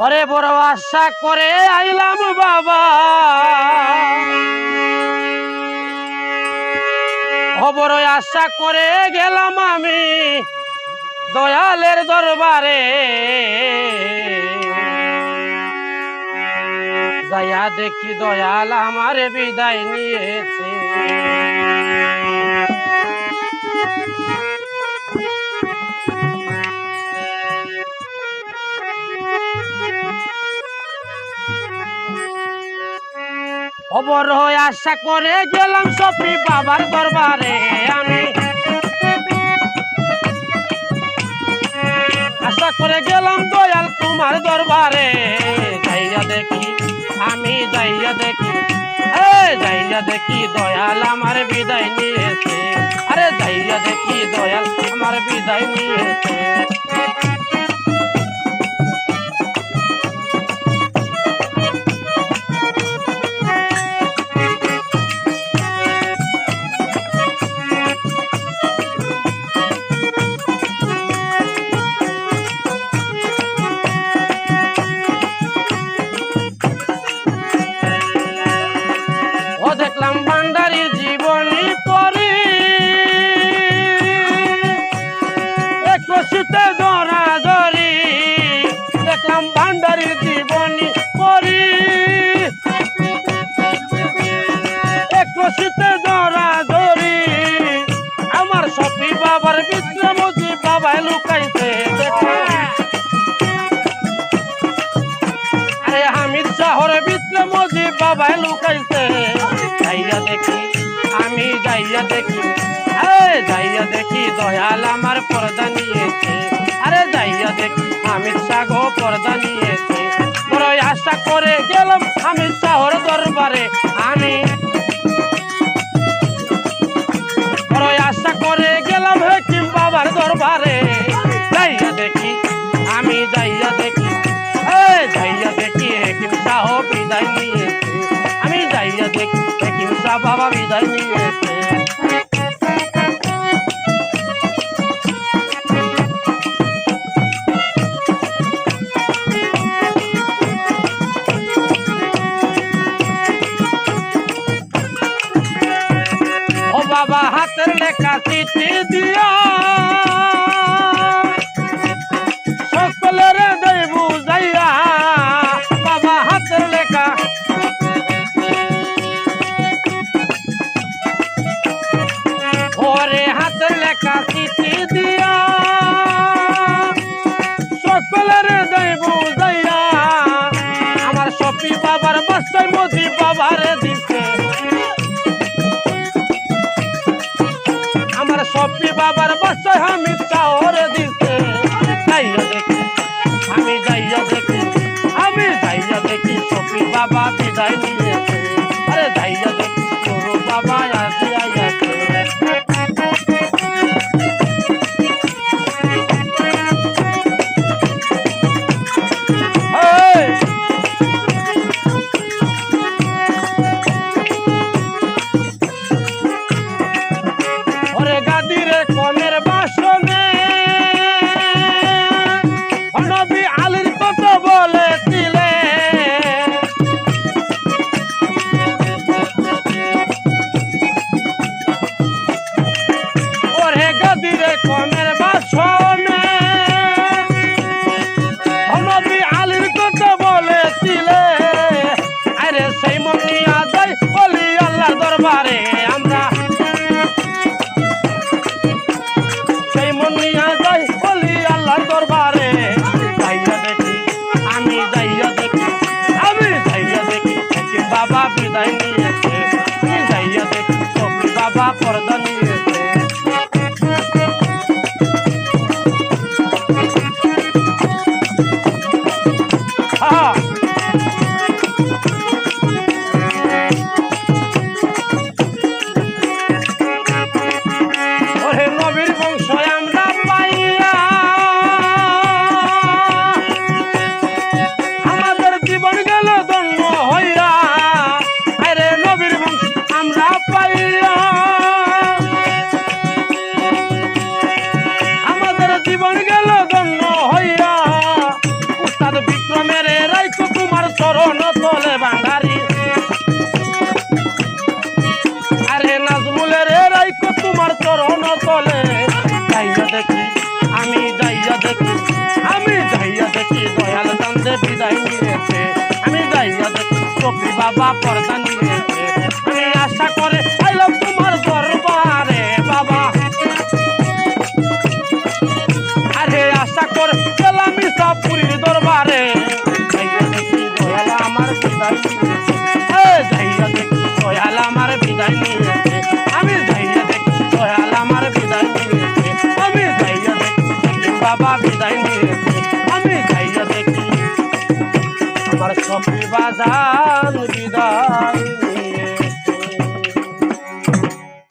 ঘরে বড় আশা করে আইলাম বাবা, বড় আশা করে গেলাম আমি দয়ালের দরবারে। যাইয়া দেখি দয়াল আমার বিদায় নিয়েছে। খবর আশা করে গেলাম সফি বাবার দরবারে, আমি আশা করে গেলাম দয়াল তোমার দরবারে। যাইয়া দেখি আমি যাইয়া দেখি যাইয়া দেখি দয়াল আমার বিদায় নিয়েছে। আরে যাইয়া দেখি দয়াল আমার বিদায় নিয়েছে। দেখলাম ভান্ডারীর জীবনী পরি, এক রশিতে ধরা ধরি। দেখলাম ভান্ডারীর জীবনী পরি, এক রশিতে ধরা ধরি। আমার সফি বাবার ভিতরে মজি বাবায় লুকাইছে। আরে হামিদ শহর ভিতরে মজি বাবায় লুকাইছে। যাইয়া দেখি আমি যাইয়া দেখি যাইয়া দেখি দয়াল আমার পর্দা নিয়েছে। আরে যাইয়া দেখি আমির শাহ পর্দা নিয়েছে। বড় আশা করে গেলাম আমির শাহর দরবারে, আমি বড় আশা করে গেলাম হেকিম বাবার দরবারে। যাইয়া দেখি আমি যাইয়া দেখি যাইয়া দেখি হেকিম শাহ বিদায় নিয়েছে। আমি যাইয়া দেখি হেকিম শাহ বাবা বিদায় নিয়েছে। ও বাবা হাতের লেখা চিঠি দিয়া সকলের দেই বুঝাইয়া। বাবা হাতের লেখা ওরে হাতের লেখা চিঠি দিয়া সকলের দেই বুঝাইয়া। আমার সফি বাবার বাসায় মজি বাবারে দিছে। আমার সফি বাবার বাসায় হামিদ শাহরে দিছে। যাইয়া দেখি আমি যাইয়া দেখি আমি যাইয়া দেখি সফি বাবা বিদায় নিয়েছে। আরে যাইয়া দেখি তোর বাবা আসিয়া গেছে। ওরে গাদিরে কমের বাসনে নবী আলীর কথা বলেছিলে। ওরে গাদিরে কমের বাসনে নবী আলীর কথা বলেছিলে। আরে সেই মন নিয়া যাই বলি আল্লাহর দরবারে। আমরা সেই মন নিয়া যাই বলি আল্লাহর দরবারে। যাইয়া দেখি আমি যাইয়া দেখি আমি যাইয়া দেখি হেকিম বাবা বিদায় নিয়েছে। আমি যাইয়া দেখি সফি বাবা পর্দা নিয়েছে। আরে নাজমুলের রাইকো তোমার চরণ তলে যাইয়া দেখি আমি যাইয়া দেখি আমি যাইয়া দেখি দয়াল চান্দে বিদায় নিয়েছে আমি যাইয়া দেখি সফি বাবা পর্দা নিয়েছে আমি আশা করে আইলাম তোমার দরবারে বাবা আরে আশা করে গেলাম ইসাপুরীর দরবারে যাইয়া দেখি দয়াল আমার বিদায় নিয়েছে যাইয়া দেখি দয়াল আমার বিদায় নিয়েছে আমি যাইয়া দেখি দয়াল আমার বিদায় নিয়েছে আমি যাইয়া দেখি বাবা বিদায় নিয়েছে আমি যাইয়া দেখি আমার সফি বাজান